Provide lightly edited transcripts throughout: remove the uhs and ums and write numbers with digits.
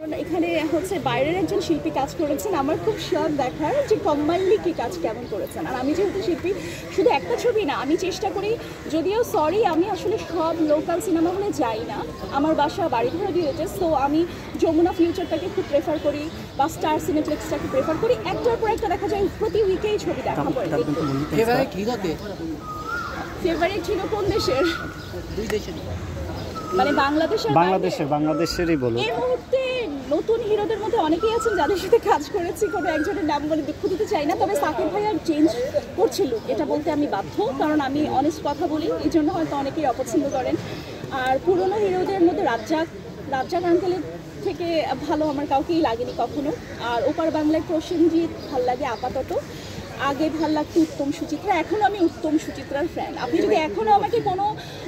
এখানে হচ্ছে বাইরের একজন শিল্পী কাজ করেছেন, আমার খুব শখ দেখার যে কম্বাইনলি কি কাজ কেমন করেছেন। আর আমি যেহেতু শিল্পী, শুধু একটা ছবি না, আমি চেষ্টা করি, যদিও সরি আমি আসলে সব লোকাল সিনেমা হলে যাই না, আমার বাসা বাড়িঘর দিয়েছে, সো আমি যমুনা ফিউচারটাকে খুব প্রেফার করি বা স্টার সিনেপ্লেক্সটাকে প্রেফার করি। একটার পর একটা দেখা যায় প্রতি উইকেই ছবি দেখা পড়ে। ফেভারিট হিরো কোন দেশের? দুই দেশের, মানে বাংলাদেশেরই বলো। এই মুহূর্তে নতুন হিরোদের মধ্যে অনেকেই আছেন যাদের সাথে কাজ করেছি, কোনো একজনের নাম বলে দুঃখ দিতে চাই না, তবে সাকিব ভাইয়ার চেঞ্জ করছিল এটা বলতে আমি বাধ্য, কারণ আমি অনেস্ট কথা বলি, এই জন্য হয়তো অনেকেই অপছন্দ করেন। আর পুরনো হিরোদের মধ্যে রাজ্জাক আঙ্কেলের থেকে ভালো আমার কাউকেই লাগেনি কখনো। আর ওপার বাংলায় প্রসেনজিৎ ভাল লাগে আপাতত, আগে ভাল লাগতো উত্তম সুচিত্রা, এখনও আমি উত্তম সুচিত্রার ফ্যান। আপনি যদি এখনও আমাকে কোনো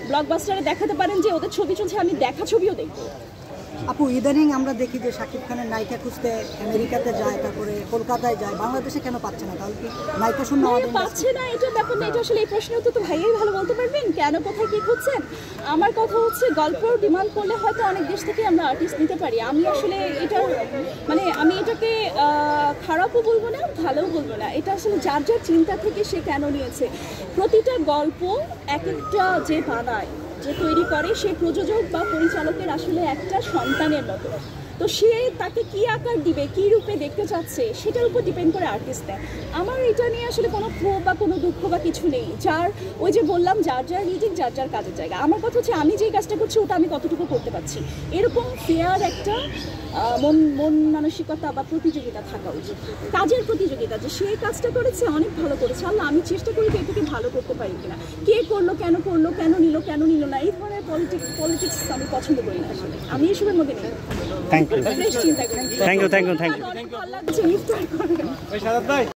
ব্লকবাস্টারে দেখাতে পারেন যে ওদের ছবি চলছে, আমি দেখা ছবিও দেখবো। আপু ইদানিং আমরা দেখি যে শাকিব খানের নায়িকা খুঁজতে আমেরিকাতে যায়, তারপরে কলকাতায় যায়, বাংলাদেশে কেন পাচ্ছে না? তাহলে কি নায়িকা শূন্য পাচ্ছে না? এটা ব্যাপার না, এটা আসলে এই প্রশ্ন তো ভাইয়াই ভালো বলতে পারবেন কেন কোথায় কি খুঁজছেন। আমার কথা হচ্ছে গল্প ডিমান্ড করলে হয়তো অনেক দেশ থেকে আমরা আর্টিস্ট নিতে পারি। আমি আসলে এটা মানে আমি এটাকে খারাপও বলবো না, ভালোও বলবো না, এটা আসলে যার যার চিন্তা থেকে সে কেন নিয়েছে। প্রতিটা গল্প এক একটা যে বানায়, যে তৈরি করে, সে প্রযোজক বা পরিচালকের আসলে একটা সন্তানের মতো, তো সে তাকে কি আকার দিবে, কি রূপে দেখতে চাচ্ছে, সেটার উপর ডিপেন্ড করে আর্টিস্টটা। আমার এটা নিয়ে আসলে কোনো ক্ষোভ বা কোনো দুঃখ বা কিছু নেই। যার ওই যে বললাম, যার যার রিজিক, যার যার কাজের জায়গা। আমার কথা হচ্ছে আমি যেই কাজটা করছি ওটা আমি কতটুকু করতে পারছি, এরকম ফেয়ার একটা মন মানসিকতা বা প্রতিযোগিতা থাকা উচিত, কাজের প্রতিযোগিতা, যে সে কাজটা করেছে অনেক ভালো করেছে, আল্লাহ আমি চেষ্টা করি যে এটাকে ভালো করতে পারি কিনা, কে করলো, কেন করলো, কেন নিল না, এই ধরনের পলিটিক্স আমি পছন্দ করি না। আসলে আমি এসবের মধ্যে নেই। Thank you. চিন্তা করি। Thank you. অনেক ভালো লাগছে।